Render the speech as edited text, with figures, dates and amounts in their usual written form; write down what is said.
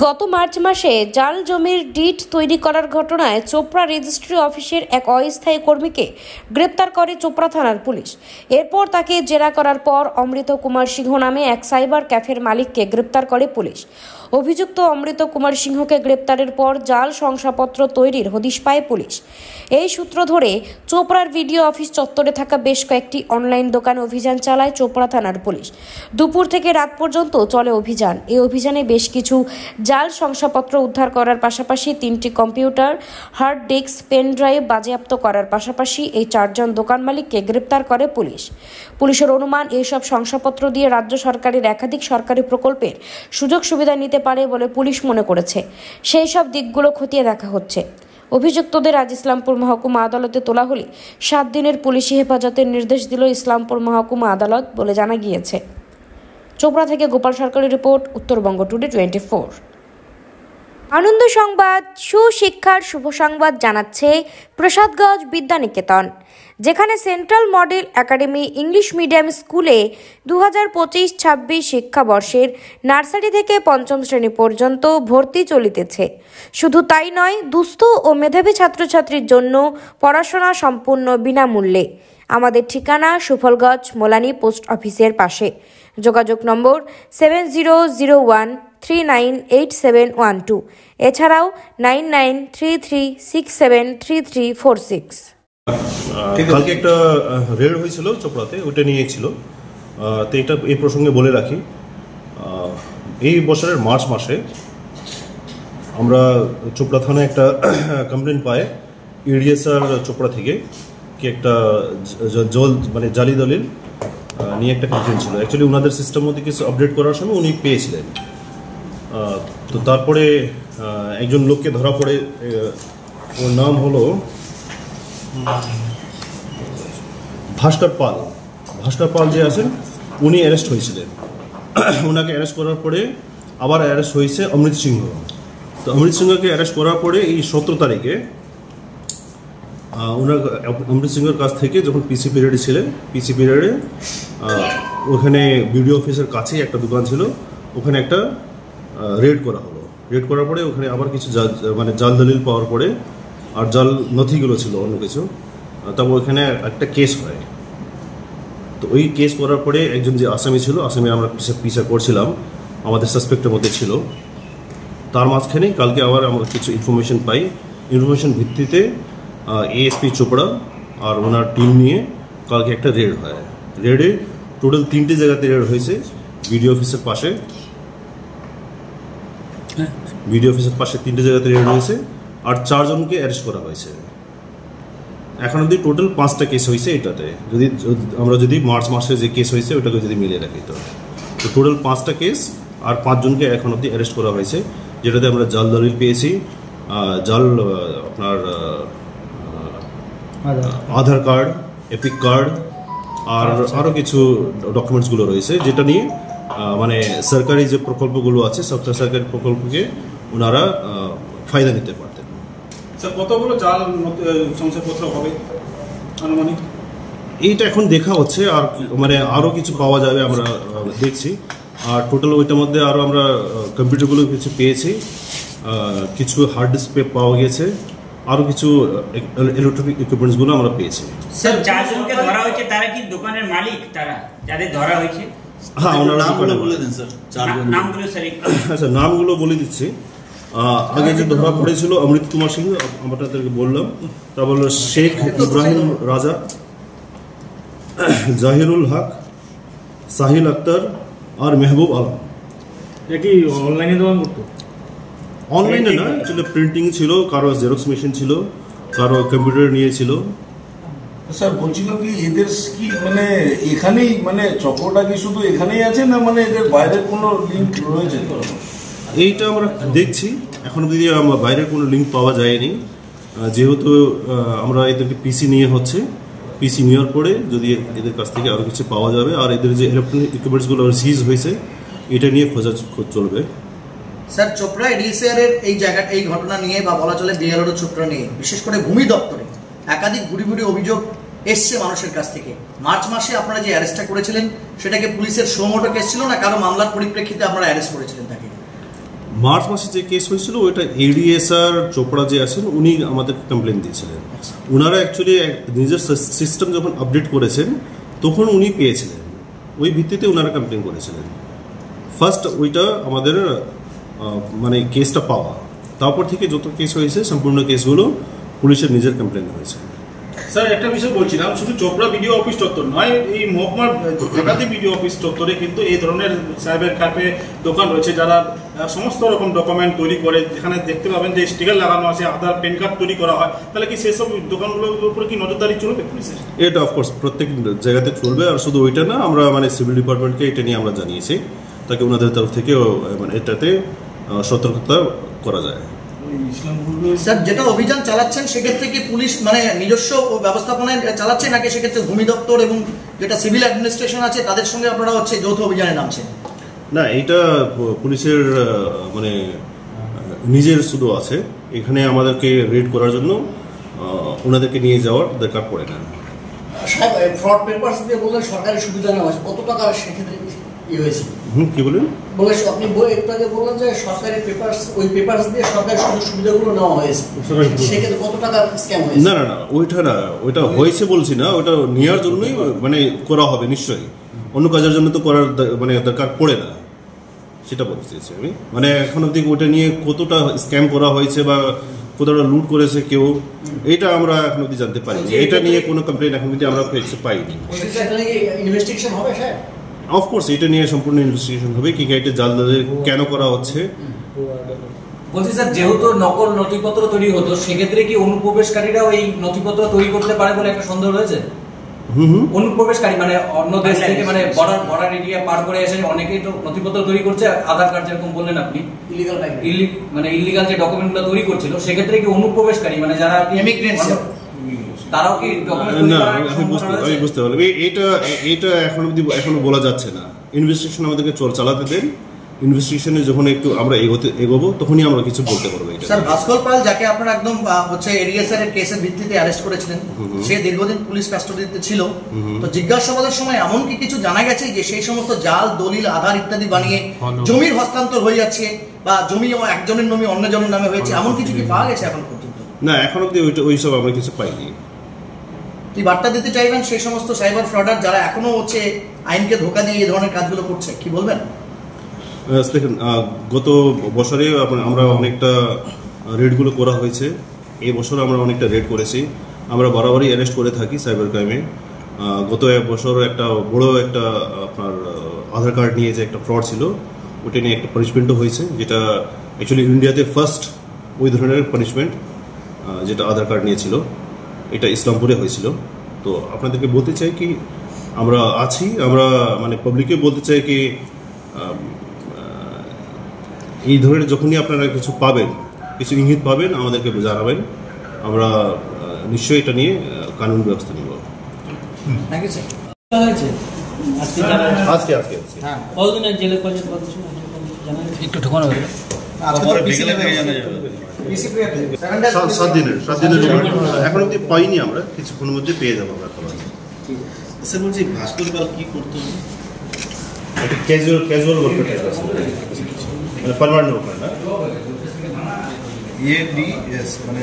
গত মার্চ মাসে জাল জমির ডিড তৈরি করার ঘটনায় চোপড়া রেজিস্ট্রি অফিসের এক অস্থায়ী কর্মীকে গ্রেপ্তার করে চোপড়া থানার পুলিশ। এরপর তাকে জেরা করার পর অমৃত কুমার সিংহ নামে এক সাইবার ক্যাফের মালিককে গ্রেপ্তার করে পুলিশ। অভিযুক্ত অমৃত কুমার সিংহকে গ্রেপ্তারের পর জাল শংসাপত্র তৈরির হদিশ পায় পুলিশ। এই সূত্র ধরে চোপড়ার ভিডিও অফিস চত্বরে থাকা বেশ কয়েকটি অনলাইন দোকানে অভিযান চালায় চোপড়া থানার পুলিশ। দুপুর থেকে রাত পর্যন্ত চলে অভিযান। এই অভিযানে বেশ কিছু জাল শংসাপত্র উদ্ধার করার পাশাপাশি 3টি computer, hard disk, pen drive বাজেয়াপ্ত করার পাশাপাশি এই 4 জন দোকান মালিককে গ্রেপ্তার করে পুলিশ। পুলিশের অনুমান এইসব শংসাপত্র দিয়ে রাজ্য সরকারের একাধিক সরকারি প্রকল্পের সুযোগ সুবিধা নিতে পারে বলে পুলিশ মনে করেছে। সেই সব দিকগুলো খতিয়ে দেখা হচ্ছে। অভিযুক্তদের আজ ইসলামপুর মহকুমা আদালতে তোলা হলে 7 দিনের পুলিশি হেফাজতের নির্দেশ দিল ইসলামপুর মহকুমা আদালত বলে জানা গিয়েছে। চোপড়া থেকে গোপাল সরকারের রিপোর্ট, উত্তরবঙ্গ টুডে 24। আনন্দ সংবাদ, সুশিক্ষার শুভ সংবাদ জানাচ্ছে প্রসাদগঞ্জ বিদ্যানিকেতন, যেখানে central model academy English medium স্কুলে 2025-26 শিক্ষাবর্ষের নার্সারি থেকে 5ম শ্রেণী পর্যন্ত ভর্তি চলিতেছে। শুধু তাই নয়, দুস্থ ও মেধাবী ছাত্রছাত্রীর জন্য পড়াশোনা সম্পূর্ণ বিনামূল্যে। আমাদের ঠিকানা সুফলগঞ্জ মোলানি পোস্ট অফিসের পাশে। যোগাযোগ নম্বর 7001398712, এছাড়াও 9933673346। কালকে একটা রেড হয়েছিল চোপড়াতে, ওটা নিয়েছিল। তো এটা এই প্রসঙ্গে বলে রাখি, এই বছরের মার্চ মাসে আমরা চোপড়া থানায় একটা কমপ্লেন পাই ইডিএসআর চোপড়া থেকে কি একটা জালি দলিল নিয়ে একটা কমপ্লেন ছিল। অ্যাকচুয়ালি ওনাদের সিস্টেম মধ্যে কিছু আপডেট করার সময় উনি পেয়েছিলেন। তো তারপরে একজন লোককে ধরা পড়ে, ওর নাম হলো ভাস্কর পাল যে আছেন, উনি অ্যারেস্ট হয়েছিলেন। ওনাকে অ্যারেস্ট করার পরে আবার অ্যারেস্ট হয়েছে অমৃত সিংহ। তো অমৃত সিংহকে অ্যারেস্ট করার পরে এই 17 তারিখে অমৃত সিংহের কাছ থেকে যখন পিসি পিরিয়ডে ছিলেন, পিসি পিরিয়ডে ওখানে বিডিও অফিসের কাছেই একটা দোকান ছিল, ওখানে একটা রেড করা হলো। রেড করার পরে ওখানে আবার কিছু জাল দলিল পাওয়ার পরে আর জাল নথিগুলো ছিল অন্য কিছু, তারপর ওখানে একটা কেস হয়। তো ওই কেস করার পরে একজন যে আসামি ছিল, আসামি আমরা পিছা করছিলাম, আমাদের সাসপেক্টের মধ্যে ছিল। তার মাঝখানে কালকে আবার আমরা কিছু ইনফরমেশন পাই। ইনফরমেশন ভিত্তিতে এএসপি চোপড়া আর ওনার টিম নিয়ে কালকে একটা রেড হয়। রেডে টোটাল 3টে জায়গাতে রেড হয়েছে। বিডিও অফিসের পাশে 3টে জায়গাতে রেড হয়েছে, আর 4 জনকে অ্যারেস্ট করা হয়েছে। এখন অবধি টোটাল 5টা কেস হয়েছে এটাতে। আমরা যদি মার্চ মাসে যে কেস হয়েছে ওটাকে যদি মিলিয়ে রাখি, তো টোটাল 5টা কেস আর 5 জনকে এখন অবধি অ্যারেস্ট করা হয়েছে, যেটাতে আমরা জাল দলিল পেয়েছি, জাল আপনার আধার কার্ড, এপিক কার্ড আর আরও কিছু ডকুমেন্টসগুলো রয়েছে, যেটা নিয়ে মানে সরকারি যে প্রকল্পগুলো আছে, সরকারি প্রকল্পকে ওনারা ফায়দা নিতে পারতেন। স্যার, কতগুলো জাল শংসাপত্র হবে আনুমানিক? এইটা এখন দেখা হচ্ছে, আর মানে আরও কিছু পাওয়া যাবে আমরা দেখছি। আর টোটাল ওইটার মধ্যে আরও আমরা কম্পিউটারগুলো কিছু পেয়েছি, কিছু হার্ড ডিস্ক পাওয়া গেছে, আরও কিছু ইলেকট্রনিক ইকুইপমেন্টসগুলো আমরা পেয়েছি। স্যার, 4 জনকে ধরা হয়েছে, তারা কি দোকানের মালিক? তারা যাদের ধরা হয়েছে, হ্যাঁ, ওনারা নামগুলো বলে দেন স্যার। নামগুলো স্যার। আচ্ছা, নামগুলো বলে দিচ্ছি। আগে যে ধরা পড়েছিল অমৃত কুমার সিংহ, আমরা তাদেরকে বললাম। তারপর শেখ ইব্রাহিম রাজা, জাহিরুল হক, সাহিল আক্তার আর মেহবুব আলম। কি অনলাইনে দোকান করতো? অনলাইনে না, অ্যাকচুয়ালি প্রিন্টিং ছিল, কারো জেরক্স মেশিন ছিল, কারো কম্পিউটার নিয়েছিল। স্যার, বলছিলাম কি এদের কি মানে এখানেই মানে চক্রটা কি শুধু এখানেই আছে, না মানে এদের বাইরের কোনো লিঙ্ক রয়েছে? এইটা আমরা দেখছি, এখন অবধি আমরা বাইরের কোনো লিঙ্ক পাওয়া যায়নি। যেহেতু আমরা এদেরকে পিসি নিয়ে হচ্ছে, পিসি নেওয়ার পরে যদি এদের কাছ থেকে আরও কিছু পাওয়া যাবে, আর এদের যে ইলেকট্রনিক ইকুইপমেন্টসগুলো সিজ হয়েছে এটা নিয়ে খোঁজ চলবে। স্যার, চোপড়া এডিসিআর এর এই ঘটনা নিয়ে বা বলা চলে বিএলআরও চোপড়া নিয়ে বিশেষ করে ভূমি দপ্তরে একাধিক ঘুরি অভিযোগ এসছে মানুষের কাছ থেকে। মার্চ মাসে আপনারা যে অ্যারেস্টটা করেছিলেন সেটাকে পুলিশের সোমোটো কেস ছিল, না কারো মামলার পরিপ্রেক্ষিতে আপনারা অ্যারেস্ট করেছিলেন তাকে? মার্চ মাসে যে কেস হয়েছিল ওইটা এডিএসআর চোপড়া যে আছেন উনি আমাদের কমপ্লেন দিয়েছিলেন। ওনারা অ্যাকচুয়ালি নিজের সিস্টেম যখন আপডেট করেছেন তখন উনি পেয়েছিলেন, ওই ভিত্তিতে ওনারা কমপ্লেন করেছিলেন। ফার্স্ট ওইটা আমাদের মানে কেসটা পাওয়া, তারপর থেকে যত কেস হয়েছে সম্পূর্ণ কেসগুলো পুলিশের নিজের কমপ্লেন হয়েছে। স্যার একটা বিষয় বলছিলাম, শুধু চোপড়া বিডিও অফিস চত্বর নয়, এই মহকুমার একাধিক বিডিও অফিস চত্বরে কিন্তু এই ধরনের সাইবার ক্যাফে দোকান রয়েছে যারা সমস্ত রকম ডকুমেন্ট তৈরি করে, যেখানে দেখতে পাবেন যে স্টিকার লাগানো আছে, আধার প্যান কার্ড তৈরি করা হয়। তাহলে কি সেসব দোকানগুলোর উপরে কি নজরদারি চলবে পুলিশের? এটা অফকোর্স প্রত্যেক জায়গাতে চলবে, আর শুধু ওইটা না, আমরা মানে সিভিল ডিপার্টমেন্টকে এটা নিয়ে আমরা জানিয়েছি, তাকে ওনাদের তরফ থেকে মানে এটাতে সতর্কতা করা যায়। স্যার যেটা অভিযান চালাচ্ছেন সেক্ষেত্রে কি পুলিশ মানে নিজস্ব ব্যবস্থাপনায় চালাচ্ছে নাকি সেক্ষেত্রে ভূমি দপ্তর এবং যেটা সিভিল অ্যাডমিনিস্ট্রেশন আছে তাদের সঙ্গে আপনারা হচ্ছে যৌথ অভিযানে নামছেন? না, এটা পুলিশের মানে নিজের শুধু আছে, এখানে আমাদেরকে রেড করার জন্য ওনাদেরকে নিয়ে যাওয়ার দরকার পড়ে না। সাহেব ফ্রড পেপারস দিয়ে বললেন সরকারি সুবিধা নেওয়া হয়েছে, কত টাকা সেক্ষেত্রে হয়েছে? কি বলেন? বলে আপনি একটু আগে বললেন যে সরকারি পেপারস, ওই পেপারস দিয়ে সরকারি সুবিধাগুলো নেওয়া হয়েছে, সেক্ষেত্রে কত টাকা স্ক্যাম হয়েছে? না না না, ওইটা না, ওইটা হয়েছে বলছি না, ওইটা নেওয়ার জন্যই মানে করা হবে নিশ্চয়ই, অন্য কাজের জন্য তো করার মানে দরকার পড়ে না, সেটা বলতে চেয়েছি আমি। মানে এখন অব্দি ওইটা নিয়ে কতটা স্ক্যাম করা হয়েছে বা কতটা লুট করেছে কেউ, এটা আমরা এখন অব্দি জানতে পারিনি। এটা নিয়ে কোনো কমপ্লেন এখন অব্দি আমরা পাইনি। ইনভেস্টিগেশন হবে স্যার? অফকোর্স এটা নিয়ে সম্পূর্ণ ইনভেস্টিগেশন হবে, কি এটা জাল কেন করা হচ্ছে। বলছি স্যার, যেহেতু নকল নথিপত্র তৈরি হতো, সেক্ষেত্রে কি অনুপ্রবেশকারীরা ওই নথিপত্র তৈরি করতে পারে বলে একটা সন্দেহ রয়েছে? অনুপ্রবেশকারী মানে অন্য দেশ থেকে মানে বর্ডার এরিয়া পার করে এসে অনেকেই তো নথিপত্র তৈরি করছে, আধার কার্ড যেরকম বললেন আপনি, ইলিগাল যে ডকুমেন্টগুলো তৈরি করছিল, সেক্ষেত্রে কি অনুপ্রবেশকারী মানে যারা তারাও কি না? আমি বুঝতে পারলাম, এটা এখনো বলা যাচ্ছে না। ইনভেস্টিগেশন আমাদেরকে চালাতে দেন, ইনভেস্টিগেশনে যখন একটু আমরা এগোবো তখনই আমরা কিছু বলতে পারবো। স্যার ভাস্কর পাল যাকে আপনারা একদম হচ্ছে এডিএসআর এর কেসের ভিত্তিতে অ্যারেস্ট করেছিলেন, সে দীর্ঘদিন পুলিশ কাস্টডিতে ছিল, তো জিজ্ঞাসাবাদের সময় এমন কি কিছু জানা গেছে যে সেই সমস্ত জাল দলিল আধার ইত্যাদি বানিয়ে জমির হস্তান্তর হয়ে যাচ্ছে বা জমি একজনের নামে অন্যজনের নামে হয়েছে, এমন কিছু কি পাওয়া গেছে এখন পর্যন্ত? না, এখন অব্দি ওইসব আমরা কিছু পাইনি। কি বার্তা দিতে চাইবেন সেই সমস্ত সাইবার ফ্রডার যারা এখনো হচ্ছে আইনকে ধোকা দিয়ে এই ধরনের কাজগুলো করছে, কি বলবেন? দেখেন, গত বছরে আমরা অনেকটা রেডগুলো করা হয়েছে, এই বছর আমরা অনেকটা রেড করেছি, আমরা বরাবরই অ্যারেস্ট করে থাকি সাইবার ক্রাইমে। গত এক বছর একটা বড় একটা আপনার আধার কার্ড নিয়ে যে একটা ফ্রড ছিল, ওটা নিয়ে একটা পানিশমেন্টও হয়েছে, যেটা অ্যাকচুয়ালি ইন্ডিয়াতে ফার্স্ট ওই ধরনের পানিশমেন্ট যেটা আধার কার্ড নিয়েছিল, এটা ইসলামপুরে হয়েছিল। তো আপনাদেরকে বলতে চাই কি আমরা আছি, আমরা মানে পাবলিকে বলতে চাই কি এই ধরনের যখনই আপনারা কিছু পাবেন, কিছু ইঙ্গিত পাবেন, আমাদেরকে জানাবেন, আমরা নিশ্চয়ই এটা নিয়ে কানুন ব্যবস্থা নিব। আজকে একটু ঠোকানো হবে 7 দিনের এখন অব্দি পাইনি, আমরা কিছুক্ষণের মধ্যে পেয়ে যাবো। আমরা স্যার বলছি ভাস্কর পাল কি করতে হবে? ক্যাজুয়াল ওয়ার্কার টাইপ আছে, মানে পার্মানেন্ট ওয়ার্কার না। এডিএস মানে